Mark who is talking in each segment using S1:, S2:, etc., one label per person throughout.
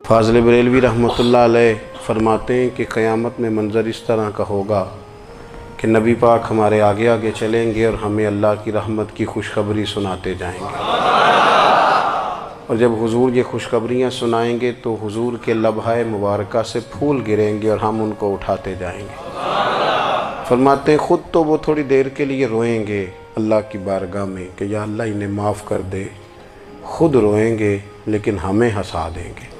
S1: فاضل بریلوی رحمۃ اللہ علیہ فرماتے ہیں کہ قیامت میں منظر اس طرح کا ہوگا کہ نبی پاک ہمارے آگے آگے چلیں گے اور ہمیں اللہ کی رحمت کی خوشخبری سناتے جائیں گے، اور جب حضور یہ خوشخبریاں سنائیں گے تو حضور کے لبہائے مبارکہ سے پھول گریں گے اور ہم ان کو اٹھاتے جائیں گے۔ فرماتے ہیں خود تو وہ تھوڑی دیر کے لیے روئیں گے اللہ کی بارگاہ میں کہ یا اللہ انہیں معاف کر دے، خود روئیں گے لیکن ہمیں ہنسا دیں گے۔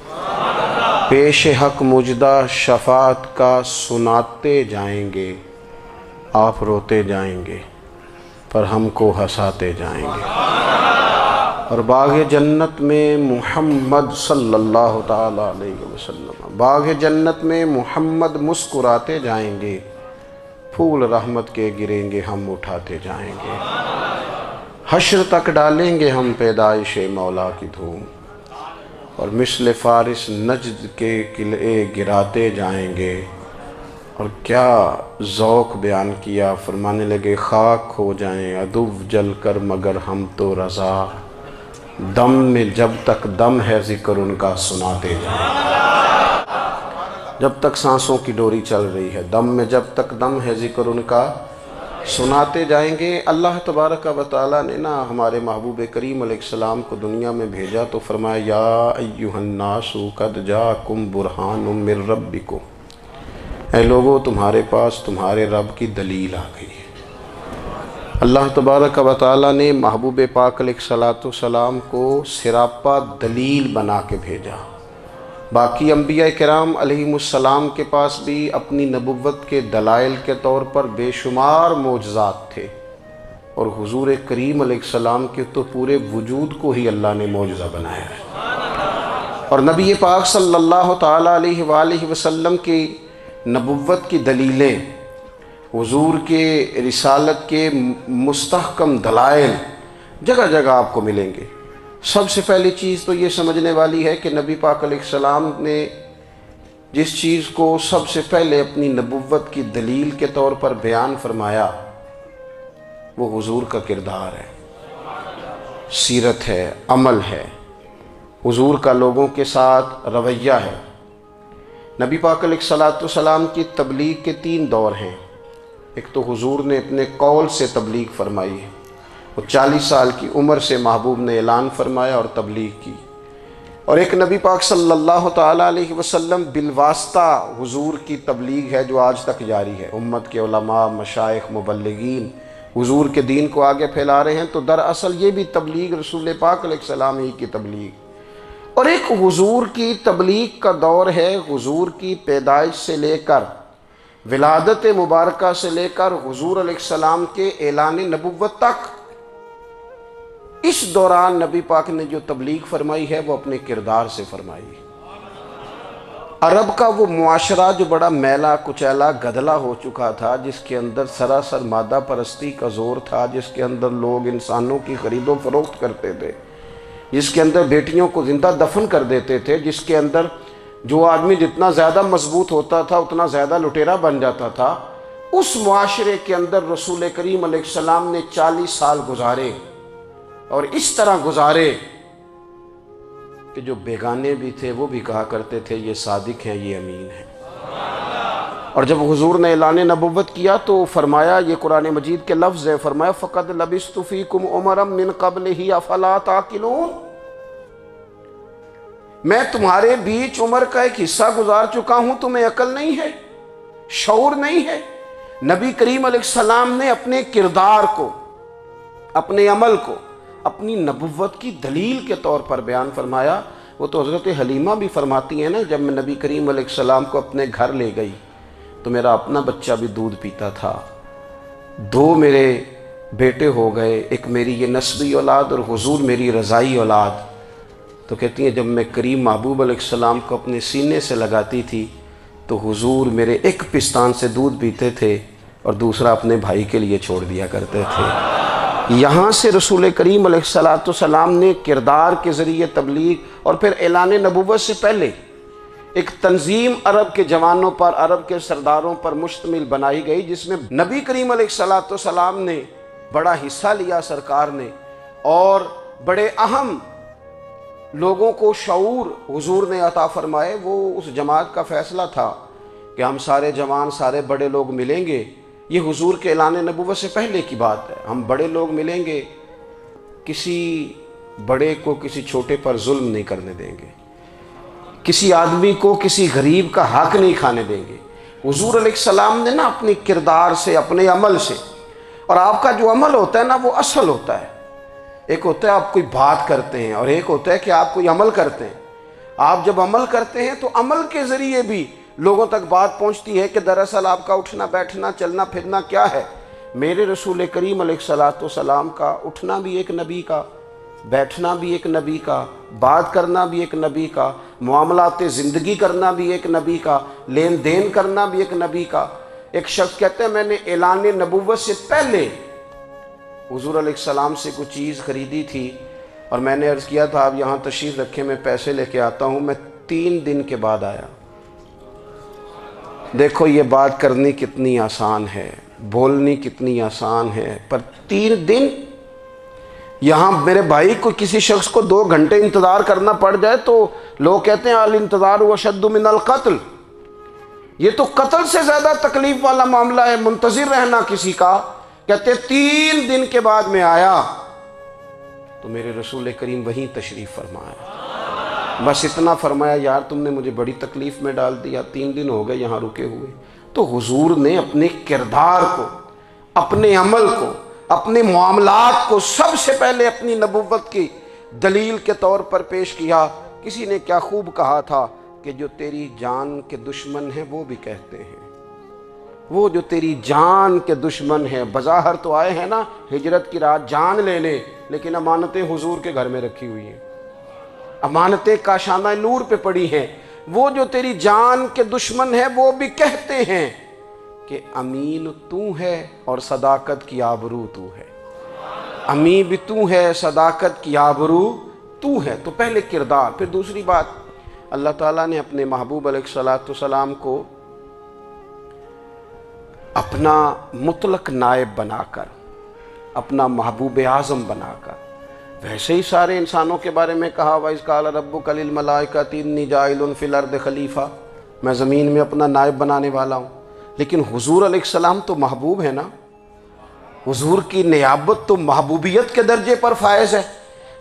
S1: پیش حق مجدہ شفاعت کا سناتے جائیں گے، آپ روتے جائیں گے پر ہم کو ہنساتے جائیں گے۔ اور باغ جنت میں محمد صلی اللہ تعالی علیہ وسلم، باغ جنت میں محمد مسکراتے جائیں گے، پھول رحمت کے گریں گے ہم اٹھاتے جائیں گے۔ حشر تک ڈالیں گے ہم پیدائش مولا کی دھوم، اور مثل فارس نجد کے قلعے گراتے جائیں گے۔ اور کیا ذوق بیان کیا، فرمانے لگے خاک ہو جائیں عدو جل کر مگر ہم تو رضا، دم میں جب تک دم ہے ذکر ان کا سناتے جائیں گے۔ جب تک سانسوں کی ڈوری چل رہی ہے، دم میں جب تک دم ہے ذکر ان کا سناتے جائیں گے۔ اللہ تبارک و تعالیٰ نے ہمارے محبوب کریم علیہ السلام کو دنیا میں بھیجا تو فرمایا یا ایھا الناس قد جاءکم برہان من ربکم، اے لوگو تمہارے پاس تمہارے رب کی دلیل آ گئی ہے۔ اللہ تبارک و تعالیٰ نے محبوب پاک علیہ السلام کو سراپا دلیل بنا کے بھیجا۔ باقی انبیاء کرام علیہم السلام کے پاس بھی اپنی نبوت کے دلائل کے طور پر بے شمار معجزات تھے، اور حضور کریم علیہ السلام کے تو پورے وجود کو ہی اللہ نے معجزہ بنایا ہے۔ اور نبی پاک صلی اللہ تعالیٰ علیہ وآلہ وسلم کی نبوت کی دلیلیں، حضور کے رسالت کے مستحکم دلائل جگہ جگہ آپ کو ملیں گے۔ سب سے پہلی چیز تو یہ سمجھنے والی ہے کہ نبی پاک علیہ السلام نے جس چیز کو سب سے پہلے اپنی نبوت کی دلیل کے طور پر بیان فرمایا وہ حضور کا کردار ہے، سیرت ہے، عمل ہے، حضور کا لوگوں کے ساتھ رویہ ہے۔ نبی پاک علیہ السلام کی تبلیغ کے 3 دور ہیں۔ ایک تو حضور نے اپنے قول سے تبلیغ فرمائی ہے، وہ 40 سال کی عمر سے محبوب نے اعلان فرمایا اور تبلیغ کی۔ اور ایک نبی پاک صلی اللہ تعالیٰ علیہ وسلم بالواسطہ حضور کی تبلیغ ہے جو آج تک جاری ہے۔ امت کے علماء، مشائخ، مبلغین حضور کے دین کو آگے پھیلا رہے ہیں، تو دراصل یہ بھی تبلیغ رسول پاک علیہ السلام ہی کی تبلیغ۔ اور ایک حضور کی تبلیغ کا دور ہے، حضور کی پیدائش سے لے کر ولادت مبارکہ سے لے کر حضور علیہ السلام کے اعلان نبوت تک۔ اس دوران نبی پاک نے جو تبلیغ فرمائی ہے وہ اپنے کردار سے فرمائی ہے۔ عرب کا وہ معاشرہ جو بڑا میلا کچیلا گدلا ہو چکا تھا، جس کے اندر سراسر مادہ پرستی کا زور تھا، جس کے اندر لوگ انسانوں کی خرید و فروخت کرتے تھے، جس کے اندر بیٹیوں کو زندہ دفن کر دیتے تھے، جس کے اندر جو آدمی جتنا زیادہ مضبوط ہوتا تھا اتنا زیادہ لٹیرا بن جاتا تھا، اس معاشرے کے اندر رسول کریم علیہ السلام نے 40 سال گزارے، اور اس طرح گزارے کہ جو بیگانے بھی تھے وہ بھی کہا کرتے تھے یہ صادق ہیں، یہ امین ہیں۔ اور جب حضور نے اعلان نبوت کیا تو فرمایا، یہ قرآن مجید کے لفظ ہے، فرمایا فَقَدْ لَبِثْتُ فِيكُمْ عُمَرًا مِّن قَبْلِهِ أَفَلَا تَعْقِلُونَ، میں تمہارے بیچ عمر کا ایک حصہ گزار چکا ہوں، تمہیں عقل نہیں ہے، شعور نہیں ہے۔ نبی کریم علیہ السلام نے اپنے کردار کو، اپنے عمل کو اپنی نبوت کی دلیل کے طور پر بیان فرمایا۔ وہ تو حضرت حلیمہ بھی فرماتی ہیں نا، جب میں نبی کریم علیہ السلام کو اپنے گھر لے گئی تو میرا اپنا بچہ بھی دودھ پیتا تھا، 2 میرے بیٹے ہو گئے، ایک میری یہ نسبی اولاد اور حضور میری رضائی اولاد۔ تو کہتی ہیں جب میں کریم محبوب علیہ السلام کو اپنے سینے سے لگاتی تھی تو حضور میرے ایک پستان سے دودھ پیتے تھے اور دوسرا اپنے بھائی کے لیے چھوڑ دیا کرتے تھے۔ یہاں سے رسول کریم علیہ السلام نے کردار کے ذریعے تبلیغ، اور پھر اعلان نبوت سے پہلے ایک تنظیم عرب کے جوانوں پر، عرب کے سرداروں پر مشتمل بنائی گئی، جس میں نبی کریم علیہ السلام نے بڑا حصہ لیا سرکار نے، اور بڑے اہم لوگوں کو شعور حضور نے عطا فرمائے، وہ اس جماعت کا فیصلہ تھا کہ ہم سارے جوان، سارے بڑے لوگ ملیں گے۔ یہ حضور کے اعلان نبوت سے پہلے کی بات ہے۔ ہم بڑے لوگ ملیں گے، کسی بڑے کو کسی چھوٹے پر ظلم نہیں کرنے دیں گے، کسی آدمی کو کسی غریب کا حق نہیں کھانے دیں گے۔ حضور علیہ السلام نے نا اپنی کردار سے، اپنے عمل سے، اور آپ کا جو عمل ہوتا ہے نا وہ اصل ہوتا ہے۔ ایک ہوتا ہے آپ کوئی بات کرتے ہیں، اور ایک ہوتا ہے کہ آپ کوئی عمل کرتے ہیں۔ آپ جب عمل کرتے ہیں تو عمل کے ذریعے بھی لوگوں تک بات پہنچتی ہے کہ دراصل آپ کا اٹھنا بیٹھنا چلنا پھرنا کیا ہے۔ میرے رسول کریم علیہ السلام کا اٹھنا بھی ایک نبی کا، بیٹھنا بھی ایک نبی کا، بات کرنا بھی ایک نبی کا، معاملات زندگی کرنا بھی ایک نبی کا، لین دین کرنا بھی ایک نبی کا۔ ایک شخص کہتے ہیں میں نے اعلان نبوت سے پہلے حضور علیہ السلام سے کچھ چیز خریدی تھی، اور میں نے عرض کیا تھا آپ یہاں تشریف رکھیں، میں پیسے لے کے آتا ہوں۔ میں 3 دن کے بعد آیا۔ دیکھو یہ بات کرنی کتنی آسان ہے، بولنی کتنی آسان ہے، پر 3 دن یہاں میرے بھائی کو کسی شخص کو 2 گھنٹے انتظار کرنا پڑ جائے تو لوگ کہتے ہیں الانتظار اشد من القتل، یہ تو قتل سے زیادہ تکلیف والا معاملہ ہے منتظر رہنا کسی کا۔ کہتے 3 دن کے بعد میں آیا تو میرے رسول کریم وہیں تشریف فرمایا، بس اتنا فرمایا یار تم نے مجھے بڑی تکلیف میں ڈال دیا، 3 دن ہو گئے یہاں رکے ہوئے۔ تو حضور نے اپنے کردار کو، اپنے عمل کو، اپنے معاملات کو سب سے پہلے اپنی نبوت کی دلیل کے طور پر پیش کیا۔ کسی نے کیا خوب کہا تھا کہ جو تیری جان کے دشمن ہیں وہ بھی کہتے ہیں، وہ جو تیری جان کے دشمن ہیں، بظاہر تو آئے ہیں نا ہجرت کی رات جان لینے، لیکن امانتیں حضور کے گھر میں رکھی ہوئی ہیں، امانتیں کاشانہ نور پہ پڑی ہیں۔ وہ جو تیری جان کے دشمن ہیں وہ بھی کہتے ہیں کہ امین تو ہے اور صداقت کی آبرو تو ہے، امین بھی تو ہے، صداقت کی آبرو تو ہے۔ تو پہلے کردار، پھر دوسری بات، اللہ تعالیٰ نے اپنے محبوب علیہ السلام کو اپنا مطلق نائب بنا کر، اپنا محبوب اعظم بنا کر، ویسے ہی سارے انسانوں کے بارے میں کہا وَإِذْ قَالَ رَبُّكَ لِلْمَلَائِكَةِ إِنِّي جَاعِلٌ فِي الْأَرْضِ خلیفہ، میں زمین میں اپنا نائب بنانے والا ہوں۔ لیکن حضور علیہ السلام تو محبوب ہے نا، حضور کی نیابت تو محبوبیت کے درجے پر فائز ہے۔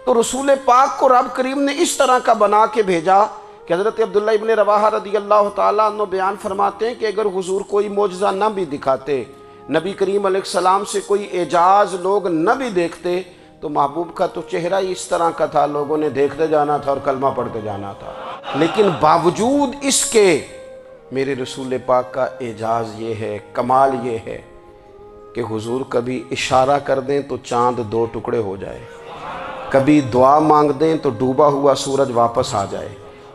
S1: تو رسول پاک کو رب کریم نے اس طرح کا بنا کے بھیجا کہ حضرت عبداللہ ابن رواحہ رضی اللہ تعالیٰ عنہ بیان فرماتے ہیں کہ اگر حضور کوئی معجزہ نہ بھی دکھاتے، نبی کریم علیہ السلام سے کوئی اعجاز لوگ نہ بھی دیکھتے، تو محبوب کا تو چہرہ ہی اس طرح کا تھا، لوگوں نے دیکھتے جانا تھا اور کلمہ پڑھتے جانا تھا۔ لیکن باوجود اس کے میرے رسول پاک کا اعجاز یہ ہے، کمال یہ ہے کہ حضور کبھی اشارہ کر دیں تو چاند 2 ٹکڑے ہو جائے، کبھی دعا مانگ دیں تو ڈوبا ہوا سورج واپس آ جائے،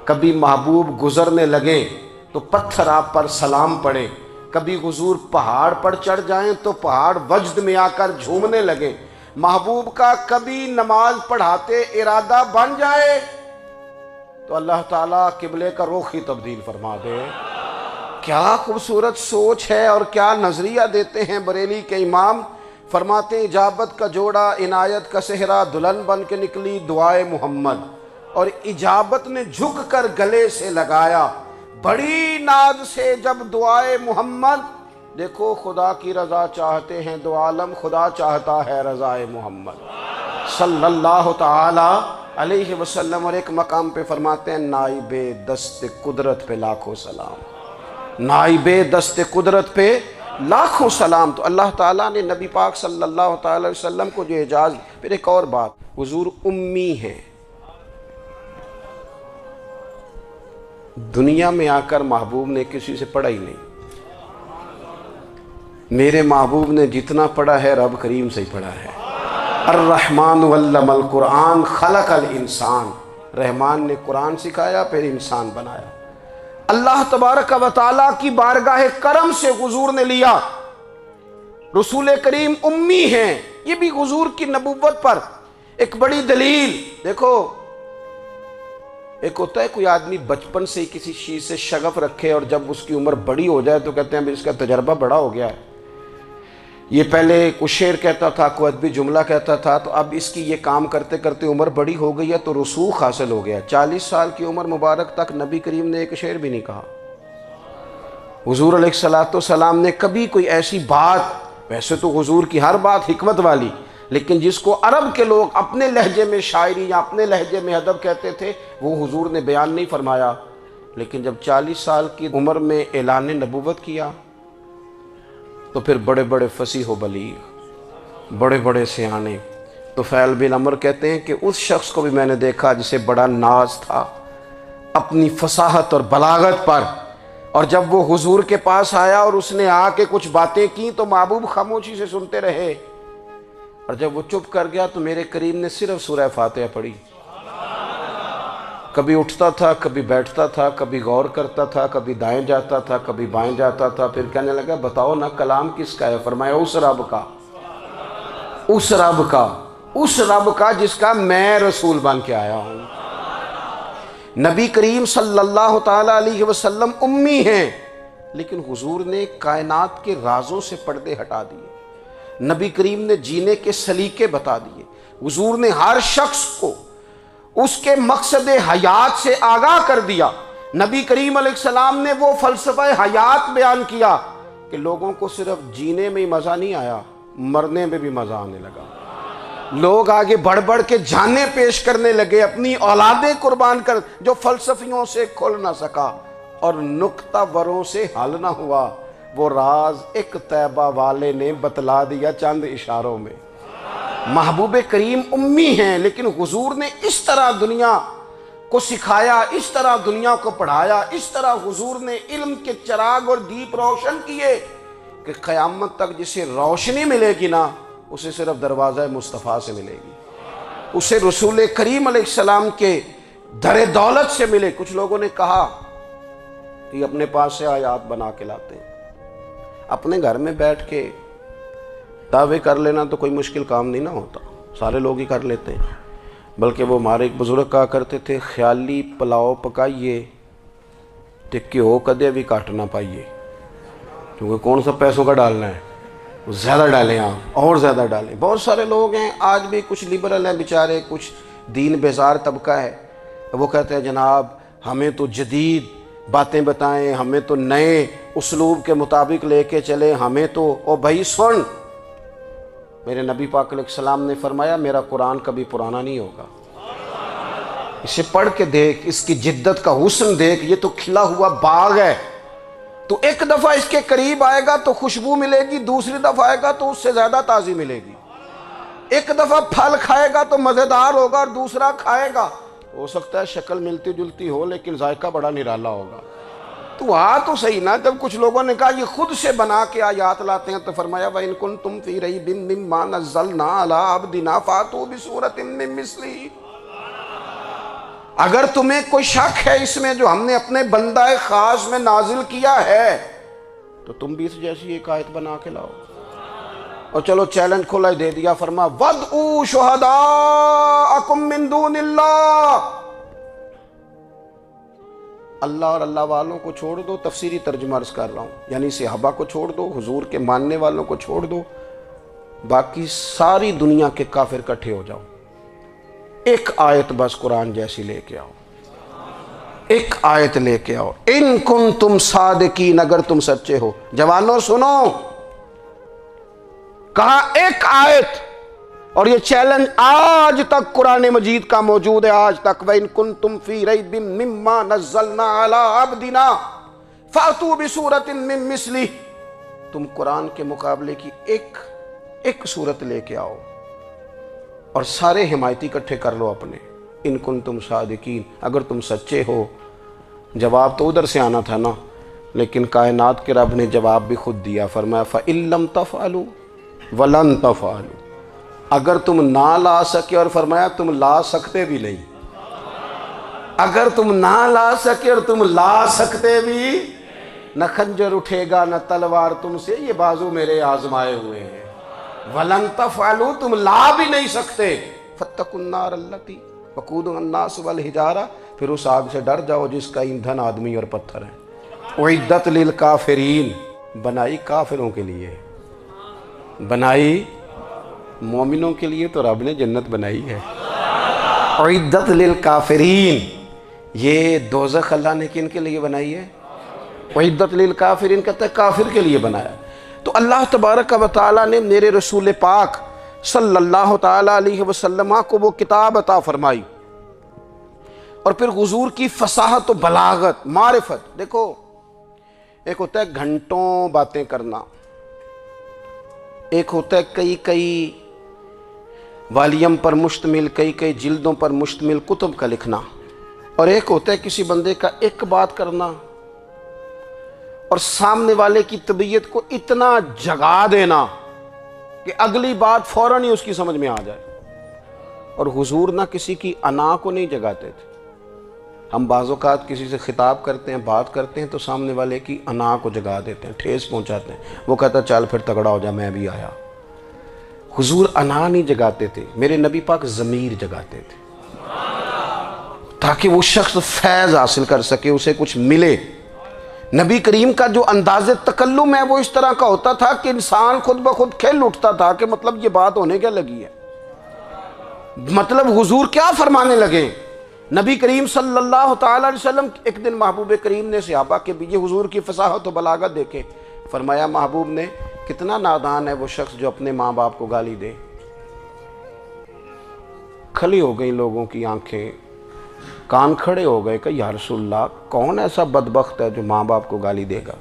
S1: کبھی محبوب گزرنے لگیں تو پتھر آپ پر سلام پڑے، کبھی حضور پہاڑ پر چڑھ جائیں تو پہاڑ وجد میں آ کر جھومنے لگے، محبوب کا کبھی نماز پڑھاتے ارادہ بن جائے تو اللہ تعالیٰ قبلے کا رخ ہی تبدیل فرما دے۔ کیا خوبصورت سوچ ہے اور کیا نظریہ دیتے ہیں بریلی کے امام۔ فرماتے ہیں اجابت کا جوڑا عنایت کا صحرا، دلہن بن کے نکلی دعائے محمد، اور اجابت نے جھک کر گلے سے لگایا بڑی ناز سے جب دعائے محمد۔ دیکھو خدا کی رضا چاہتے ہیں دو عالم، خدا چاہتا ہے رضائے محمد صلی اللہ تعالی علیہ وسلم۔ اور ایک مقام پہ فرماتے ہیں نائب دست قدرت پہ لاکھوں سلام، نائب دست قدرت پہ لاکھوں سلام۔ تو اللہ تعالیٰ نے نبی پاک صلی اللہ تعالی وسلم کو جو اعجاز۔ پھر ایک اور بات، حضور امی ہیں، دنیا میں آ کر محبوب نے کسی سے پڑھا ہی نہیں۔ میرے محبوب نے جتنا پڑھا ہے رب کریم سے ہی پڑھا ہے۔ الرحمن علم القرآن خلق الانسان، رحمان نے قرآن سکھایا پھر انسان بنایا۔ اللہ تبارک و تعالیٰ کی بارگاہ کرم سے حضور نے لیا۔ رسول کریم امی ہیں، یہ بھی حضور کی نبوت پر ایک بڑی دلیل۔ دیکھو ایک ہوتا ہے کوئی آدمی بچپن سے کسی چیز سے شغف رکھے اور جب اس کی عمر بڑی ہو جائے تو کہتے ہیں اس کا تجربہ بڑا ہو گیا ہے، یہ پہلے کچھ شعر کہتا تھا، کوئی ادبی جملہ کہتا تھا، تو اب اس کی یہ کام کرتے کرتے عمر بڑی ہو گئی ہے تو رسوخ حاصل ہو گیا۔ 40 سال کی عمر مبارک تک نبی کریم نے ایک شعر بھی نہیں کہا۔ حضور علیہ السلام نے کبھی کوئی ایسی بات، ویسے تو حضور کی ہر بات حکمت والی، لیکن جس کو عرب کے لوگ اپنے لہجے میں شاعری یا اپنے لہجے میں ادب کہتے تھے، وہ حضور نے بیان نہیں فرمایا۔ لیکن جب 40 سال کی عمر میں اعلان نبوت کیا تو پھر بڑے بڑے فصیح و بلیغ، بڑے بڑے سیانے طفیل بن عمر کہتے ہیں کہ اس شخص کو بھی میں نے دیکھا جسے بڑا ناز تھا اپنی فصاحت اور بلاغت پر، اور جب وہ حضور کے پاس آیا اور اس نے آ کے کچھ باتیں کی تو محبوب خاموشی سے سنتے رہے، اور جب وہ چپ کر گیا تو میرے کریم نے صرف سورہ فاتحہ پڑھی۔ کبھی اٹھتا تھا، کبھی بیٹھتا تھا، کبھی غور کرتا تھا، کبھی دائیں جاتا تھا، کبھی بائیں جاتا تھا، پھر کہنے لگا بتاؤ نا کلام کس کا ہے؟ فرمایا اس رب کا، اس رب کا، اس رب کا جس کا میں رسول بن کے آیا ہوں۔ نبی کریم صلی اللہ تعالیٰ علیہ وسلم امی ہیں، لیکن حضور نے کائنات کے رازوں سے پردے ہٹا دیے، نبی کریم نے جینے کے سلیقے بتا دیے، حضور نے ہر شخص کو اس کے مقصد حیات سے آگاہ کر دیا۔ نبی کریم علیہ السلام نے وہ فلسفہ حیات بیان کیا کہ لوگوں کو صرف جینے میں ہی مزہ نہیں آیا، مرنے میں بھی مزہ آنے لگا۔ لوگ آگے بڑھ بڑھ کے جانیں پیش کرنے لگے، اپنی اولادیں قربان کر، جو فلسفیوں سے کھل نہ سکا اور نکتہ وروں سے حل نہ ہوا، وہ راز ایک طیبہ والے نے بتلا دیا چند اشاروں میں۔ محبوب کریم امی ہیں، لیکن حضور نے اس طرح دنیا کو سکھایا، اس طرح دنیا کو پڑھایا، اس طرح حضور نے علم کے چراغ اور دیپ روشن کیے کہ قیامت تک جسے روشنی ملے گی نا، اسے صرف دروازہ مصطفیٰ سے ملے گی، اسے رسول کریم علیہ السلام کے در دولت سے ملے۔ کچھ لوگوں نے کہا کہ یہ اپنے پاس سے آیات بنا کے لاتے ہیں، اپنے گھر میں بیٹھ کے دعوے کر لینا تو کوئی مشکل کام نہیں نہ ہوتا، سارے لوگ ہی کر لیتے ہیں۔ بلکہ وہ ہمارے ایک بزرگ کہا کرتے تھے، خیالی پلاؤ پکائیے تے گھیو کدے بھی کٹ نہ پائیے، کیونکہ کون سا پیسوں کا ڈالنا ہے، زیادہ ڈالیں آپ اور زیادہ ڈالیں۔ بہت سارے لوگ ہیں آج بھی، کچھ لبرل ہیں بیچارے، کچھ دین بیزار طبقہ ہے، وہ کہتے ہیں جناب ہمیں تو جدید باتیں بتائیں، ہمیں تو نئے اسلوب کے مطابق لے کے چلیں، ہمیں تو او بھائی سن، میرے نبی پاک علیہ السلام نے فرمایا میرا قرآن کبھی پرانا نہیں ہوگا، اسے پڑھ کے دیکھ، اس کی جدت کا حسن دیکھ، یہ تو کھلا ہوا باغ ہے، تو ایک دفعہ اس کے قریب آئے گا تو خوشبو ملے گی، دوسری دفعہ آئے گا تو اس سے زیادہ تازی ملے گی، ایک دفعہ پھل کھائے گا تو مزیدار ہوگا اور دوسرا کھائے گا ہو سکتا ہے شکل ملتی جلتی ہو لیکن ذائقہ بڑا نرالا ہوگا۔ تو تو صحیح نا، جب کچھ لوگوں نے کہا یہ خود سے بنا کے آیات لاتے ہیں تو فرمایا وَإِن كُنتُمْ فِي رَيْبٍ مِّمَّا نَزَّلْنَا عَلَىٰ عَبْدِنَا فَأْتُوا بِسُورَةٍ مِّن مِّثْلِهِ، اگر تمہیں کوئی شک ہے اس میں جو ہم نے اپنے بندہ خاص میں نازل کیا ہے تو تم بھی اس جیسی ایک آیت بنا کے لاؤ۔ اور چلو چیلنج کھلا دے دیا، فرما وَادْعُوا شُهَدَاءَكُم مِّن دُونِ اللَّهِ، اللہ اور اللہ والوں کو چھوڑ دو، تفسیری ترجمہ عرض کر رہا ہوں، یعنی صحابہ کو چھوڑ دو، حضور کے ماننے والوں کو چھوڑ دو، باقی ساری دنیا کے کافر کٹھے ہو جاؤ، ایک آیت بس قرآن جیسی لے کے آؤ، ایک آیت لے کے آؤ، ان کنتم صادقین، اگر تم سچے ہو۔ جوانوں سنو، کہا ایک آیت، اور یہ چیلنج آج تک قرآن مجید کا موجود ہے، آج تک وَإِن كُنتُمْ فِي رَيْبٍ مِّمَّا نَزَّلْنَا عَلَىٰ عَبْدِنَا فَأْتُوا بِسُورَةٍ مِّن مِّثْلِهِ، تم قرآن کے مقابلے کی ایک صورت لے کے آؤ اور سارے حمایتی اکٹھے کر لو اپنے، ان کنتم صادقین، اگر تم سچے ہو۔ جواب تو ادھر سے آنا تھا نا، لیکن کائنات کے رب نے جواب بھی خود دیا، فرمایا فَإِن لَّمْ تَفْعَلُوا وَلَن تَفْعَلُوا، اگر تم نہ لا سکے، اور فرمایا تم لا سکتے بھی نہیں، اگر تم نہ لا سکے اور تم لا سکتے بھی، نہ خنجر اٹھے گا نہ تلوار تم سے، یہ بازو میرے آزمائے ہوئے ہیں۔ وَلَن تَفْعَلُوا، تم لا بھی نہیں سکتے، فَاتَّقُوا النَّارَ الَّتِي وَقُودُهَا النَّاسُ وَالْحِجَارَةُ، پھر اس آگ سے ڈر جاؤ جس کا ایندھن آدمی اور پتھر ہے۔ اُعِدَّتْ لِلْکَافِرِین، بنائی کافروں کے لیے، بنائی مومنوں کے لیے تو رب نے جنت بنائی ہے. اعدت للکافرین، یہ دوزخ اللہ نے کن کے لیے بنائی ہے؟ اعدت للکافرین کہتا ہے کافر کے لیے بنایا. تو اللہ تبارک و تعالیٰ نے میرے رسول پاک صلی اللہ تعالیٰ علیہ وسلم کو وہ کتاب عطا فرمائی، اور پھر حضور کی فصاحت و بلاغت، معرفت. دیکھو ایک ہوتا ہے گھنٹوں باتیں کرنا، ایک ہوتا ہے کئی کئی والیم پر مشتمل، کئی کئی جلدوں پر مشتمل کتب کا لکھنا، اور ایک ہوتا ہے کسی بندے کا ایک بات کرنا اور سامنے والے کی طبیعت کو اتنا جگا دینا کہ اگلی بات فوراً ہی اس کی سمجھ میں آ جائے. اور حضور نہ کسی کی انا کو نہیں جگاتے تھے. ہم بعض اوقات کسی سے خطاب کرتے ہیں، بات کرتے ہیں تو سامنے والے کی انا کو جگا دیتے ہیں، ٹھیس پہنچاتے ہیں. وہ کہتا ہے چل پھر تگڑا ہو جا، میں بھی آیا. حضور انا نہیں جگاتے تھے، میرے نبی پاک ضمیر جگاتے تھے تاکہ وہ شخص فیض حاصل کر سکے، اسے کچھ ملے. نبی کریم کا جو انداز تکلم ہے وہ اس طرح کا ہوتا تھا کہ انسان خود بخود کھل اٹھتا تھا کہ مطلب یہ بات ہونے کیا لگی ہے، مطلب حضور کیا فرمانے لگے. نبی کریم صلی اللہ تعالیٰ علیہ وسلم ایک دن محبوب کریم نے صحابہ کے بیچ حضور کی فصاحت و بلاغت دیکھے. فرمایا محبوب نے کتنا نادان ہے وہ شخص جو اپنے ماں باپ کو گالی دے. کھلی ہو گئی لوگوں کی آنکھیں، کان کھڑے ہو گئے کہ یا رسول اللہ کون ایسا بدبخت ہے جو ماں باپ کو گالی دے گا.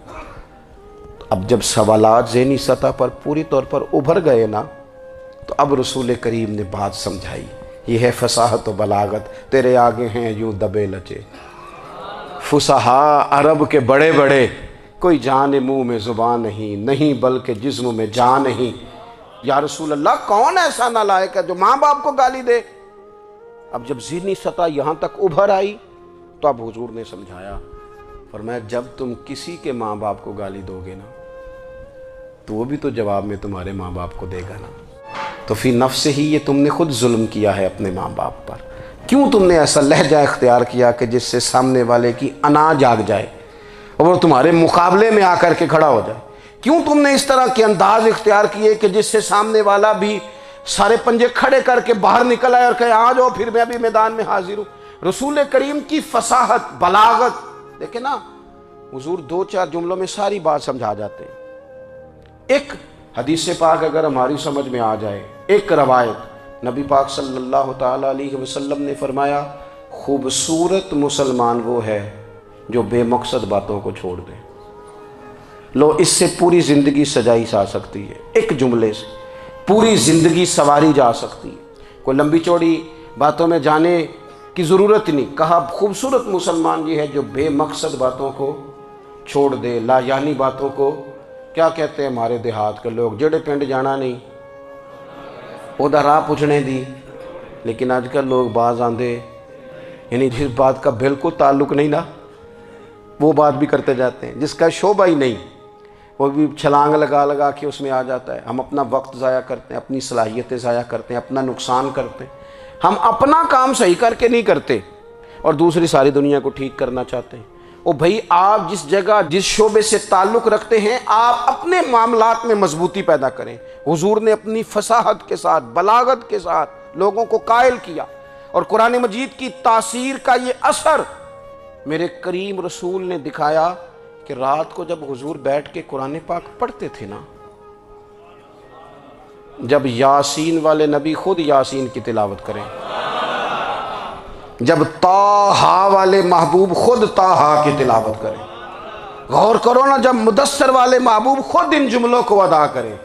S1: اب جب سوالات ذہنی سطح پر پوری طور پر ابھر گئے نا، تو اب رسول کریم نے بات سمجھائی. یہ ہے فصاحت و بلاغت. تیرے آگے ہیں یوں دبے لچے فصحاء عرب کے بڑے بڑے، کوئی جان منہ میں زبان نہیں بلکہ جسم میں جان نہیں. یا رسول اللہ کون ایسا نالائق ہے جو ماں باپ کو گالی دے. اب جب ذہنی سطح یہاں تک ابھر آئی تو اب حضور نے سمجھایا. فرمایا جب تم کسی کے ماں باپ کو گالی دو گے نا تو وہ بھی تو جواب میں تمہارے ماں باپ کو دے گا نا. تو فی نفس ہی یہ تم نے خود ظلم کیا ہے اپنے ماں باپ پر. کیوں تم نے ایسا لہجہ اختیار کیا کہ جس سے سامنے والے کی انا جاگ جائے اور وہ تمہارے مقابلے میں آ کر کے کھڑا ہو جائے. کیوں تم نے اس طرح کے انداز اختیار کیے کہ جس سے سامنے والا بھی سارے پنجے کھڑے کر کے باہر نکل آئے اور کہے آ جاؤ پھر میں بھی میدان میں حاضر ہوں. رسول کریم کی فصاحت بلاغت دیکھیں نا، حضور 2-4 جملوں میں ساری بات سمجھا جاتے ہیں. ایک حدیث پاک اگر ہماری سمجھ میں آ جائے، ایک روایت نبی پاک صلی اللہ تعالیٰ علیہ وسلم نے فرمایا خوبصورت مسلمان وہ ہے جو بے مقصد باتوں کو چھوڑ دے. لو اس سے پوری زندگی سجائی جا سکتی ہے، ایک جملے سے پوری زندگی سواری جا سکتی ہے. کوئی لمبی چوڑی باتوں میں جانے کی ضرورت نہیں. کہا خوبصورت مسلمان یہ ہے جو بے مقصد باتوں کو چھوڑ دے، لا یعنی باتوں کو. کیا کہتے ہیں ہمارے دیہات کے لوگ، جڑے پنڈ جانا نہیں ادھر راہ پوچھنے دی. لیکن آج کل لوگ باز آندے یعنی جس بات کا بالکل تعلق نہیں نا وہ بات بھی کرتے جاتے ہیں، جس کا شعبہ ہی نہیں وہ بھی چھلانگ لگا کے اس میں آ جاتا ہے. ہم اپنا وقت ضائع کرتے ہیں، اپنی صلاحیتیں ضائع کرتے ہیں، اپنا نقصان کرتے ہیں. ہم اپنا کام صحیح کر کے نہیں کرتے اور دوسری ساری دنیا کو ٹھیک کرنا چاہتے ہیں. او بھائی آپ جس جگہ جس شعبے سے تعلق رکھتے ہیں آپ اپنے معاملات میں مضبوطی پیدا کریں. حضور نے اپنی فصاحت کے ساتھ بلاغت کے ساتھ لوگوں کو قائل کیا، اور قرآن مجید کی تاثیر کا یہ اثر میرے کریم رسول نے دکھایا کہ رات کو جب حضور بیٹھ کے قرآن پاک پڑھتے تھے نا، جب یاسین والے نبی خود یاسین کی تلاوت کریں، جب طٰہٰ والے محبوب خود طٰہٰ کی تلاوت کریں، غور کرو نا جب مدثر والے محبوب خود ان جملوں کو ادا کریں،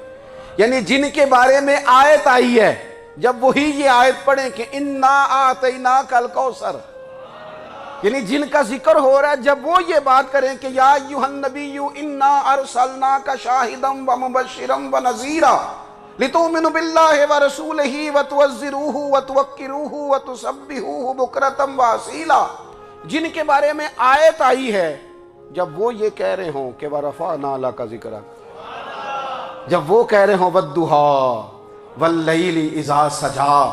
S1: یعنی جن کے بارے میں آیت آئی ہے جب وہی یہ آیت پڑھیں کہ انا اعطیناک الکوثر، یعنی جن کا ذکر ہو رہا ہے جب وہ یہ بات کریں کہ یا ایھا النبی انا ارسلناک شاہدا ومبشرا ونذیرا لتؤمنوا باللہ ورسولہ وتعزروہ وتوقروہ وتسبحوہ بکرۃ واصیلا، جن کے بارے میں آیت آئی ہے جب وہ یہ کہہ رہے ہوں کہ ورفعنا لک ذکرک، جب وہ کہہ رہے ہوں والضحیٰ واللیل اذا سجا.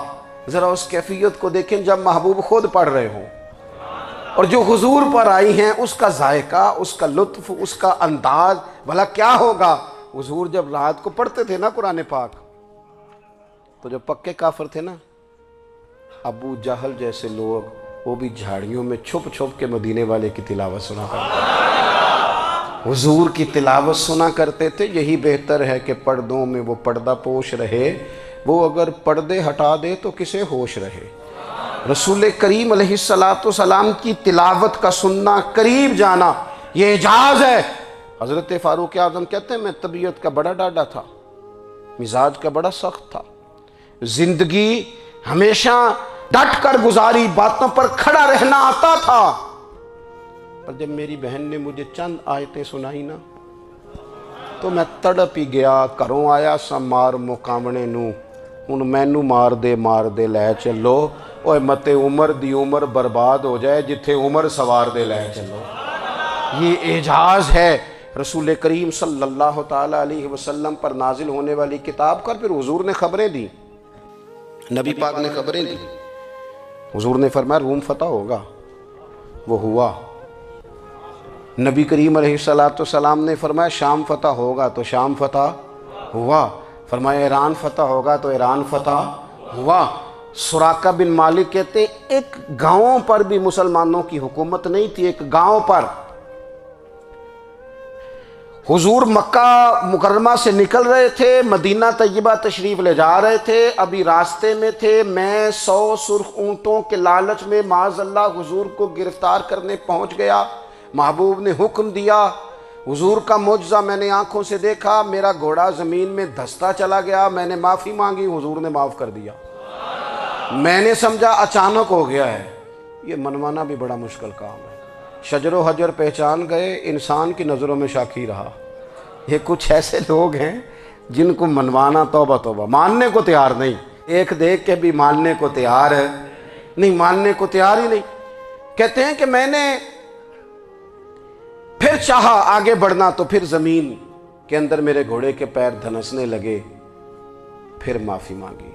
S1: ذرا اس کیفیت کو دیکھیں جب محبوب خود پڑھ رہے ہوں، اور جو حضور پر آئی ہیں اس کا ذائقہ، اس کا لطف، اس کا انداز بھلا کیا ہوگا. حضور جب رات کو پڑھتے تھے نا قرآن پاک تو جو پکے کافر تھے نا، ابو جہل جیسے لوگ، وہ بھی جھاڑیوں میں چھپ چھپ کے مدینے والے کی تلاوت سنا کرتے تھے، حضور کی تلاوت سنا کرتے تھے۔ یہی بہتر ہے کہ پردوں میں وہ پردہ پوش رہے، وہ اگر پردے ہٹا دے تو کسے ہوش رہے۔ رسول کریم علیہ السلام کی تلاوت کا سننا، قریب جانا، یہ اعجاز ہے۔ حضرت فاروق اعظم کہتے ہیں میں طبیعت کا بڑا ڈاڈا تھا، مزاج کا بڑا سخت تھا، زندگی ہمیشہ ڈٹ کر گزاری، باتوں پر کھڑا رہنا آتا تھا، پر جب میری بہن نے مجھے چند آیتیں سنائی نا تو میں تڑپ ہی گیا۔ گھروں آیا سا مار مقامنے نو، ہن مینو مار دے لے چلو، اوے متے عمر دی عمر برباد ہو جائے، جتھے عمر سوار دے لے چلو۔ یہ اعجاز ہے رسول کریم صلی اللہ تعالیٰ علیہ وسلم پر نازل ہونے والی کتاب کا۔ پھر حضور نے خبریں دی، نبی پاک نے خبریں دی۔ حضور نے فرمایا روم فتح ہوگا، وہ ہوا۔ نبی کریم علیہ السلام نے فرمایا شام فتح ہوگا، تو شام فتح ہوا۔ فرمایا ایران فتح ہوگا، تو ایران فتح ہوا۔ سراقہ بن مالک کہتے ہیں ایک گاؤں پر بھی مسلمانوں کی حکومت نہیں تھی، ایک گاؤں پر۔ حضور مکہ مکرمہ سے نکل رہے تھے، مدینہ طیبہ تشریف لے جا رہے تھے، ابھی راستے میں تھے، میں 100 سرخ اونٹوں کے لالچ میں معاذ اللہ حضور کو گرفتار کرنے پہنچ گیا۔ محبوب نے حکم دیا، حضور کا معجزہ میں نے آنکھوں سے دیکھا، میرا گھوڑا زمین میں دھستا چلا گیا، میں نے معافی مانگی، حضور نے معاف کر دیا۔ میں نے سمجھا اچانک ہو گیا ہے۔ یہ منوانا بھی بڑا مشکل کام ہے۔ شجر و حجر پہچان گئے، انسان کی نظروں میں شاکی رہا۔ یہ کچھ ایسے لوگ ہیں جن کو منوانا توبہ توبہ، ماننے کو تیار نہیں، ایک دیکھ کے بھی ماننے کو تیار ہے نہیں، ماننے کو تیار ہی نہیں۔ کہتے ہیں کہ میں نے پھر چاہا آگے بڑھنا تو پھر زمین کے اندر میرے گھوڑے کے پیر دھنسنے لگے، پھر معافی مانگی۔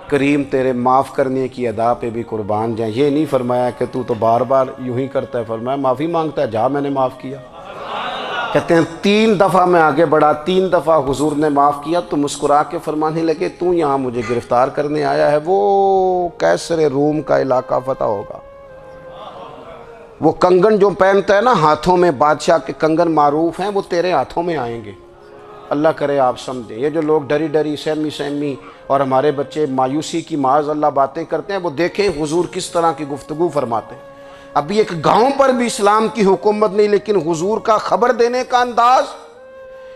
S1: کریم تیرے معاف کرنے کی ادا پہ بھی قربان جائیں۔ یہ نہیں فرمایا کہ تو بار بار یوں ہی کرتا ہے، فرمایا معافی مانگتا ہے، جا میں نے معاف کیا۔ کہتے ہیں 3 دفعہ میں آگے بڑھا، 3 دفعہ حضور نے معاف کیا تو مسکرا کے فرمانے لگے تو یہاں مجھے گرفتار کرنے آیا ہے، وہ کیسر روم کا علاقہ فتح ہوگا۔ وہ کنگن جو پہنتا ہے نا ہاتھوں میں، بادشاہ کے کنگن معروف ہیں، وہ تیرے ہاتھوں میں آئیں گے۔ اللہ کرے آپ سمجھیں۔ یہ جو لوگ ڈری ڈری سہمی اور ہمارے بچے مایوسی کی معاذ اللہ باتیں کرتے ہیں، وہ دیکھیں حضور کس طرح کی گفتگو فرماتے ہیں۔ ابھی ایک گاؤں پر بھی اسلام کی حکومت نہیں، لیکن حضور کا خبر دینے کا انداز۔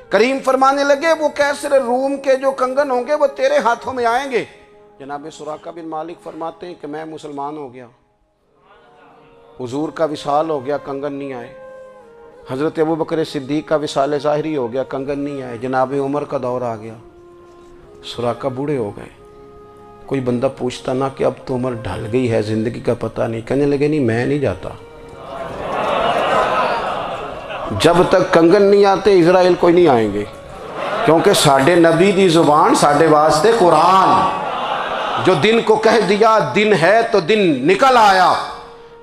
S1: کریم فرمانے لگے وہ کیسر روم کے جو کنگن ہوں گے وہ تیرے ہاتھوں میں آئیں گے۔ جناب سراقہ بن مالک فرماتے ہیں کہ میں مسلمان ہو گیا، حضور کا وصال ہو گیا، کنگن نہیں آئے۔ حضرت ابوبکر صدیق کا وصال ظاہری ہو گیا، کنگن نہیں آئے۔ جناب عمر کا دور آ گیا، سراقہ بوڑھے ہو گئے۔ کوئی بندہ پوچھتا نا کہ اب تو عمر ڈھل گئی ہے، زندگی کا پتہ نہیں، کہنے لگے نہیں میں نہیں جاتا، جب تک کنگن نہیں آتے اسرائیل کوئی نہیں آئیں گے، کیونکہ ساڈے نبی دی زبان ساڈے واسطے قرآن۔ جو دن کو کہہ دیا دن ہے تو دن نکل آیا،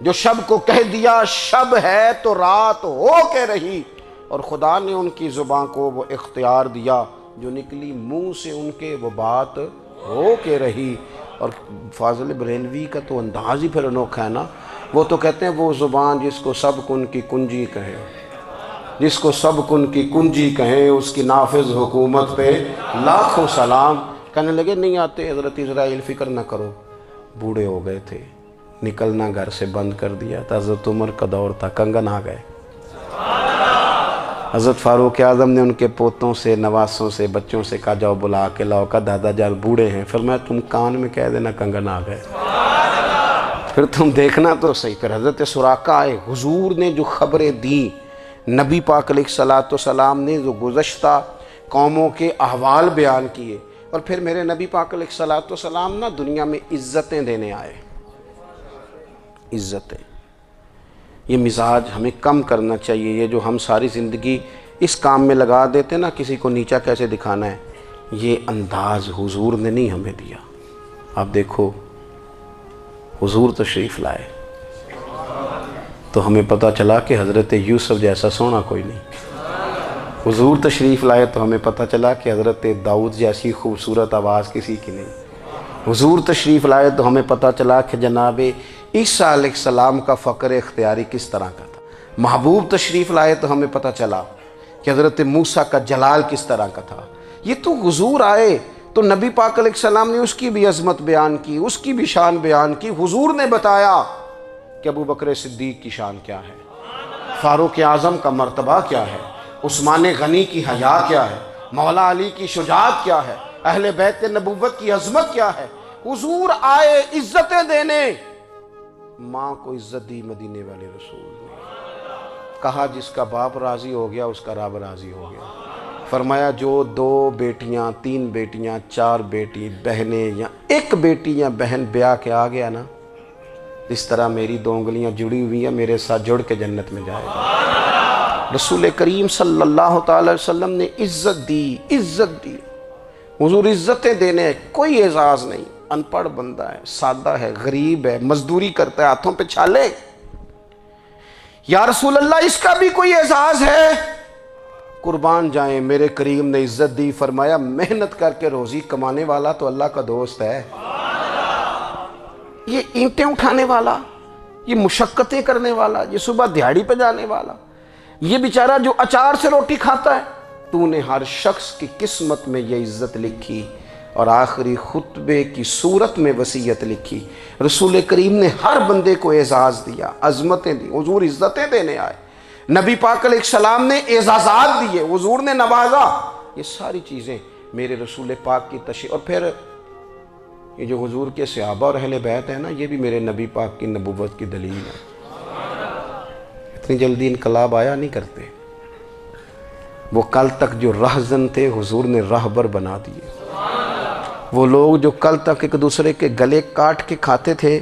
S1: جو شب کو کہہ دیا شب ہے تو رات ہو کے رہی، اور خدا نے ان کی زبان کو وہ اختیار دیا، جو نکلی منہ سے ان کے وہ بات ہو کے رہی۔ اور فاضل بریلوی کا تو انداز ہی پھر انوکھا ہے نا، وہ تو کہتے ہیں وہ زبان جس کو سب کن کی کنجی کہیں، جس کو سب کن کی کنجی کہیں، اس کی نافذ حکومت پہ لاکھوں سلام۔ کہنے لگے نہیں آتے حضرت اسرائیل، فکر نہ کرو، بوڑھے ہو گئے تھے، نکلنا گھر سے بند کر دیا تھا، حضرت عمر کا دور تھا، کنگن آ گئے۔ حضرت فاروق اعظم نے ان کے پوتوں سے، نواسوں سے، بچوں سے کہا جاؤ بلا کے لاؤ، کا دادا جان بوڑھے ہیں، فرمایا تم کان میں کہہ دینا کنگن آ گئے، پھر تم دیکھنا تو صحیح۔ پھر حضرت سراقہ آئے، حضور نے جو خبریں دیں، نبی پاک علیہ السلام نے جو گزشتہ قوموں کے احوال بیان کیے، اور پھر میرے نبی پاک علیہ السلام نا دنیا میں عزتیں دینے آئے۔ عزتیں، یہ مزاج ہمیں کم کرنا چاہیے۔ یہ جو ہم ساری زندگی اس کام میں لگا دیتے نا کسی کو نیچا کیسے دکھانا ہے، یہ انداز حضور نے نہیں ہمیں دیا۔ آپ دیکھو حضور تشریف لائے تو ہمیں پتہ چلا کہ حضرت یوسف جیسا سونا کوئی نہیں، حضور تشریف لائے تو ہمیں پتہ چلا کہ حضرت داؤد جیسی خوبصورت آواز کسی کی نہیں۔ حضور تشریف لائے تو ہمیں پتہ چلا کہ جناب عیسیٰ علیہ السلام کا فقر اختیاری کس طرح کا تھا۔ محبوب تشریف لائے تو ہمیں پتہ چلا کہ حضرت موسیٰ کا جلال کس طرح کا تھا۔ یہ تو حضور آئے تو نبی پاک علیہ السلام نے اس کی بھی عظمت بیان کی، اس کی بھی شان بیان کی۔ حضور نے بتایا کہ ابو بکر صدیق کی شان کیا ہے، فاروق اعظم کا مرتبہ کیا ہے، عثمان غنی کی حیا کیا ہے، مولا علی کی شجاعت کیا ہے، اہل بیت نبوت کی عظمت کیا ہے۔ حضور آئے عزتیں دینے، ماں کو عزت دی مدینے والے رسول نے۔ کہا جس کا باپ راضی ہو گیا اس کا رب راضی ہو گیا۔ فرمایا جو 2 بیٹیاں 3 بیٹیاں 4 بیٹی بہنیں یا ایک بیٹی یا بہن بیاہ کے آ گیا نا، اس طرح میری 2 انگلیاں جڑی ہوئی ہیں، میرے ساتھ جڑ کے جنت میں جائے گا۔ رسول کریم صلی اللہ تعالی وسلم نے عزت دی۔ حضور عزتیں دینے، کوئی اعزاز نہیں۔ ان پڑھ بندہ ہے، سادہ ہے، غریب ہے، مزدوری کرتا ہے، ہاتھوں پہ چھالے۔ یا رسول اللہ اس کا بھی کوئی اعزاز ہے؟ قربان جائیں، میرے کریم نے عزت دی۔ فرمایا محنت کر کے روزی کمانے والا تو اللہ کا دوست ہے۔ یہ اینٹیں اٹھانے والا، یہ مشقتیں کرنے والا، یہ صبح دیہڑی پہ جانے والا، یہ بیچارہ جو اچار سے روٹی کھاتا ہے، تو نے ہر شخص کی قسمت میں یہ عزت لکھی اور آخری خطبے کی صورت میں وصیت لکھی۔ رسول کریم نے ہر بندے کو اعزاز دیا، عظمتیں دی۔ حضور عزتیں دینے آئے، نبی پاک علیہ السلام نے اعزازات دیے، حضور نے نوازا۔ یہ ساری چیزیں میرے رسول پاک کی تشریف، اور پھر یہ جو حضور کے صحابہ اور اہل بیت ہیں نا، یہ بھی میرے نبی پاک کی نبوت کی دلیل ہے۔ اتنی جلدی انقلاب آیا نہیں کرتے۔ وہ کل تک جو رہزن تھے حضور نے راہبر بنا دیے۔ وہ لوگ جو کل تک ایک دوسرے کے گلے کاٹ کے کھاتے تھے،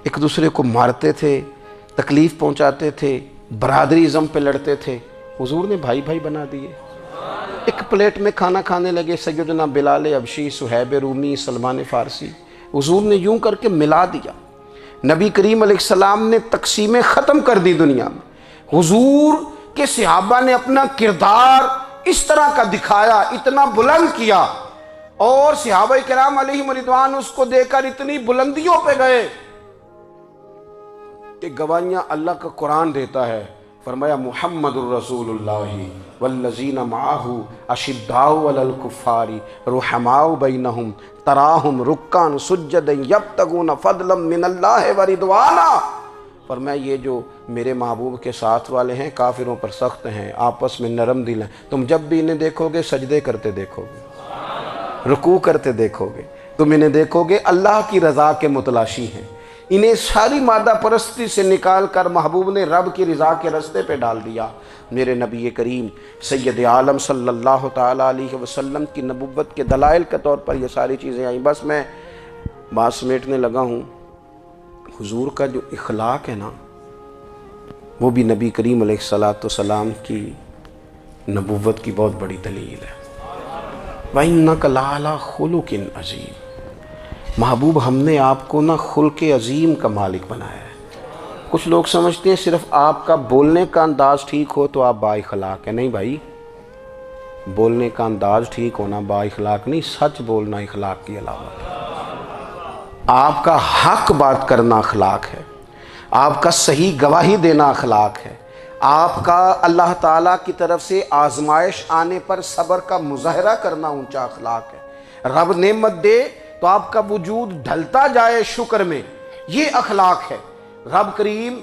S1: ایک دوسرے کو مارتے تھے، تکلیف پہنچاتے تھے، برادری ازم پہ لڑتے تھے، حضور نے بھائی بھائی بنا دیے۔ ایک پلیٹ میں کھانا کھانے لگے، سیدنا بلال حبشی، صہیب رومی، سلمان فارسی، حضور نے یوں کر کے ملا دیا۔ نبی کریم علیہ السلام نے تقسیمیں ختم کر دی دنیا میں۔ حضور کے صحابہ نے اپنا کردار اس طرح کا دکھایا، اتنا بلند کیا، اور صحابہ کرام علیہم رضوان اس کو دے کر اتنی بلندیوں پہ گئے کہ گواہیاں اللہ کا قرآن دیتا ہے۔ فرمایا محمد الرسول اللہ والذین معہ اشداء علی الکفار رحماء بینہم تراہم رکعا سجدا یبتغون فضلا من اللہ ورضوانا۔ فرمایا یہ جو میرے محبوب کے ساتھ والے ہیں کافروں پر سخت ہیں، آپس میں نرم دل ہیں، تم جب بھی انہیں دیکھو گے سجدے کرتے دیکھو گے، رکوع کرتے دیکھو گے، تم انہیں دیکھو گے اللہ کی رضا کے متلاشی ہیں۔ انہیں ساری مادہ پرستی سے نکال کر محبوب نے رب کی رضا کے رستے پہ ڈال دیا۔ میرے نبی کریم سید عالم صلی اللہ تعالیٰ علیہ وسلم کی نبوت کے دلائل کے طور پر یہ ساری چیزیں آئیں۔ بس میں بات سمیٹنے لگا ہوں۔ حضور کا جو اخلاق ہے نا، وہ بھی نبی کریم علیہ السلام کی نبوت کی بہت بڑی دلیل ہے۔ وَإِنَّكَ لَعَلَىٰ خُلُقٍ عَظِيمٍ۔ محبوب ہم نے آپ کو نا خلق عظیم کا مالک بنایا ہے۔ کچھ لوگ سمجھتے ہیں صرف آپ کا بولنے کا انداز ٹھیک ہو تو آپ با اخلاق ہیں۔ نہیں بھائی، بولنے کا انداز ٹھیک ہونا با اخلاق نہیں، سچ بولنا اخلاق کی علامت ہے۔ آپ کا حق بات کرنا اخلاق ہے، آپ کا صحیح گواہی دینا اخلاق ہے، آپ کا اللہ تعالیٰ کی طرف سے آزمائش آنے پر صبر کا مظاہرہ کرنا اونچا اخلاق ہے۔ رب نعمت دے تو آپ کا وجود ڈھلتا جائے شکر میں، یہ اخلاق ہے۔ رب کریم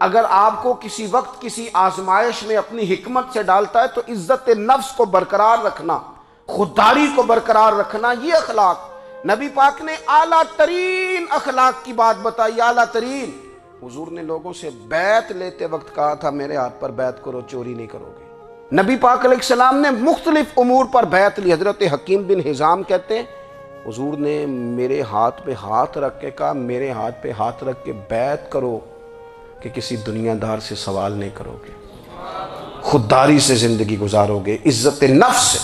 S1: اگر آپ کو کسی وقت کسی آزمائش میں اپنی حکمت سے ڈالتا ہے تو عزت نفس کو برقرار رکھنا، خودداری کو برقرار رکھنا، یہ اخلاق۔ نبی پاک نے اعلیٰ ترین اخلاق کی بات بتائی، اعلیٰ ترین۔ حضور نے لوگوں سے بیعت لیتے وقت کہا تھا میرے ہاتھ پر بیعت کرو، چوری نہیں کرو گے۔ نبی پاک علیہ السلام نے مختلف امور پر بیعت لی۔ حضرت حکیم بن حزام کہتے ہیں حضور نے میرے ہاتھ پہ ہاتھ رکھ کے کہا میرے ہاتھ پہ ہاتھ رکھ کے بیعت کرو کہ کسی دنیا دار سے سوال نہیں کرو گے، خودداری سے زندگی گزارو گے، عزت نفس سے،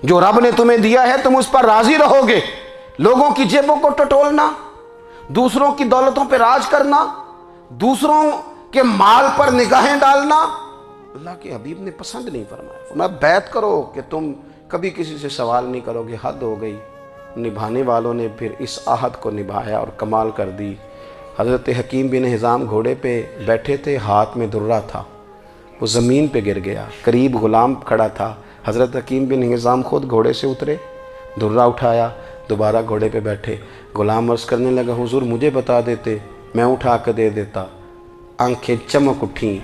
S1: جو رب نے تمہیں دیا ہے تم اس پر راضی رہو گے۔ لوگوں کی جیبوں کو ٹٹولنا، دوسروں کی دولتوں پہ راج کرنا، دوسروں کے مال پر نگاہیں ڈالنا، اللہ کے حبیب نے پسند نہیں فرمایا۔ فرمایا بیعت کرو کہ تم کبھی کسی سے سوال نہیں کرو گے، حد ہو گئی۔ نبھانے والوں نے پھر اس عہد کو نبھایا اور کمال کر دی۔ حضرت حکیم بن حزام گھوڑے پہ بیٹھے تھے، ہاتھ میں درہ تھا، وہ زمین پہ گر گیا، قریب غلام کھڑا تھا۔ حضرت حکیم بن حزام خود گھوڑے سے اترے، درہ اٹھایا، دوبارہ گھوڑے پہ بیٹھے۔ غلام عرض کرنے لگا حضور مجھے بتا دیتے، میں اٹھا کے دے دیتا۔ آنکھیں چمک اٹھیں،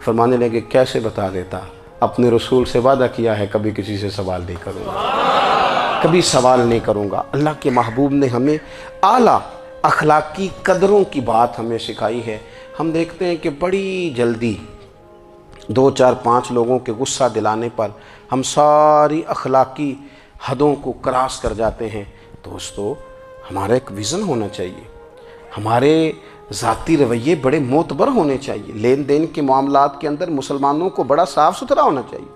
S1: فرمانے لگے کیسے بتا دیتا؟ اپنے رسول سے وعدہ کیا ہے کبھی کسی سے سوال نہیں کروں گا، کبھی سوال نہیں کروں گا۔ اللہ کے محبوب نے ہمیں اعلیٰ اخلاقی قدروں کی بات ہمیں سکھائی ہے۔ ہم دیکھتے ہیں کہ بڑی جلدی 2 4 5 لوگوں کے غصہ دلانے پر ہم ساری اخلاقی حدوں کو کراس کر جاتے ہیں۔ دوستو ہمارا ایک ویژن ہونا چاہیے، ہمارے ذاتی رویے بڑے معتبر ہونے چاہیے، لین دین کے معاملات کے اندر مسلمانوں کو بڑا صاف ستھرا ہونا چاہیے۔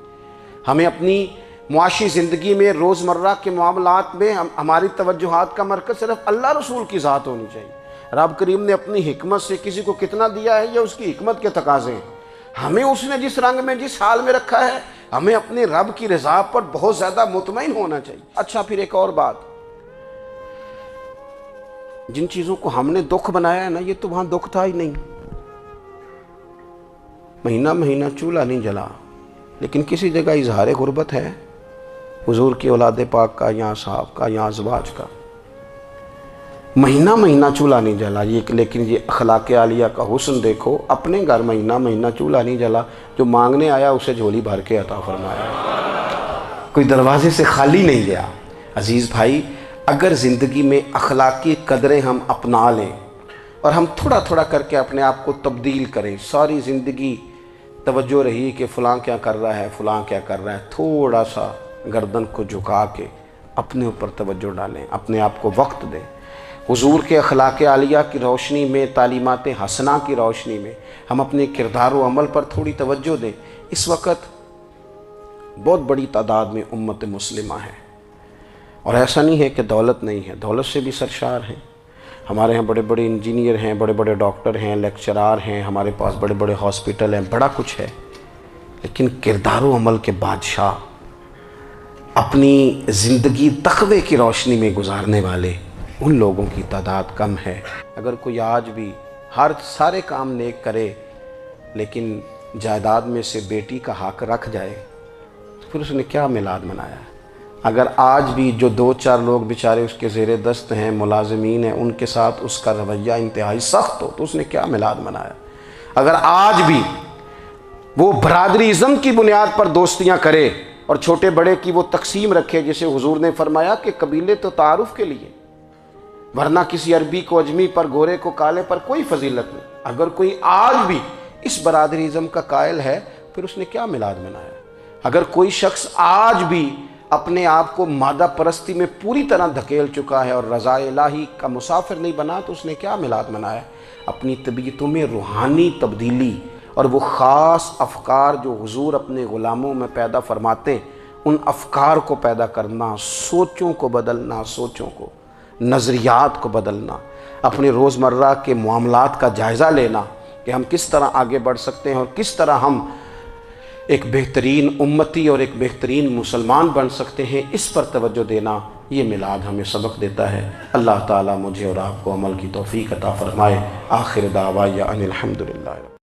S1: ہمیں اپنی معاشی زندگی میں روزمرہ کے معاملات میں ہماری توجہات کا مرکز صرف اللہ رسول کی ذات ہونی چاہیے۔ رب کریم نے اپنی حکمت سے کسی کو کتنا دیا ہے یہ اس کی حکمت کے تقاضے ہیں۔ ہمیں اس نے جس رنگ میں جس حال میں رکھا ہے ہمیں اپنے رب کی رضا پر بہت زیادہ مطمئن ہونا چاہیے۔ اچھا پھر ایک اور بات، جن چیزوں کو ہم نے دکھ بنایا ہے نا، یہ تو وہاں دکھ تھا ہی نہیں۔ مہینہ مہینہ چولہا نہیں جلا، لیکن کسی جگہ اظہار غربت ہے، حضور کی اولاد پاک کا یا صحاب کا یا ازواج کا۔ مہینہ مہینہ چولہا نہیں جلا، لیکن یہ اخلاق عالیہ کا حسن دیکھو، اپنے گھر مہینہ مہینہ چولہا نہیں جلا، جو مانگنے آیا اسے جھولی بھر کے عطا فرمایا، کوئی دروازے سے خالی نہیں گیا۔ عزیز بھائی، اگر زندگی میں اخلاقی قدریں ہم اپنا لیں اور ہم تھوڑا تھوڑا کر کے اپنے آپ کو تبدیل کریں، ساری زندگی توجہ رہی کہ فلاں کیا کر رہا ہے، فلاں کیا کر رہا ہے، تھوڑا سا گردن کو جھکا کے اپنے اوپر توجہ ڈالیں، اپنے آپ کو وقت دیں، حضور کے اخلاق عالیہ کی روشنی میں، تعلیمات حسنہ کی روشنی میں ہم اپنے کردار و عمل پر تھوڑی توجہ دیں۔ اس وقت بہت بڑی تعداد میں امت مسلمہ ہے، اور ایسا نہیں ہے کہ دولت نہیں ہے، دولت سے بھی سرشار ہیں۔ ہمارے ہاں بڑے بڑے انجینئر ہیں، بڑے بڑے ڈاکٹر ہیں، لیکچرار ہیں، ہمارے پاس بڑے بڑے ہاسپٹل ہیں، بڑا کچھ ہے، لیکن کردار و عمل کے بادشاہ، اپنی زندگی تقوی کی روشنی میں گزارنے والے، ان لوگوں کی تعداد کم ہے۔ اگر کوئی آج بھی سارے کام نیک کرے لیکن جائیداد میں سے بیٹی کا حق رکھ جائے تو پھر اس نے کیا میلاد منایا ہے؟ اگر آج بھی جو 2 4 لوگ بیچارے اس کے زیر دست ہیں، ملازمین ہیں، ان کے ساتھ اس کا رویہ انتہائی سخت ہو تو اس نے کیا میلاد منایا؟ اگر آج بھی وہ برادری ازم کی بنیاد پر دوستیاں کرے اور چھوٹے بڑے کی وہ تقسیم رکھے، جسے حضور نے فرمایا کہ قبیلے تو تعارف کے لیے، ورنہ کسی عربی کو اجمی پر، گورے کو کالے پر کوئی فضیلت نہیں۔ اگر کوئی آج بھی اس برادری ازم کا قائل ہے پھر اس نے کیا میلاد منایا؟ اگر کوئی شخص آج بھی اپنے آپ کو مادہ پرستی میں پوری طرح دھکیل چکا ہے اور رضا الہی کا مسافر نہیں بنا تو اس نے کیا میلاد منایا؟ اپنی طبیعتوں میں روحانی تبدیلی اور وہ خاص افکار جو حضور اپنے غلاموں میں پیدا فرماتے ہیں، ان افکار کو پیدا کرنا، سوچوں کو بدلنا، سوچوں کو، نظریات کو بدلنا، اپنے روزمرہ کے معاملات کا جائزہ لینا کہ ہم کس طرح آگے بڑھ سکتے ہیں اور کس طرح ہم ایک بہترین امتی اور ایک بہترین مسلمان بن سکتے ہیں، اس پر توجہ دینا، یہ میلاد ہمیں سبق دیتا ہے۔ اللہ تعالیٰ مجھے اور آپ کو عمل کی توفیق عطا فرمائے۔ آخر دعوایا ان الحمدللہ۔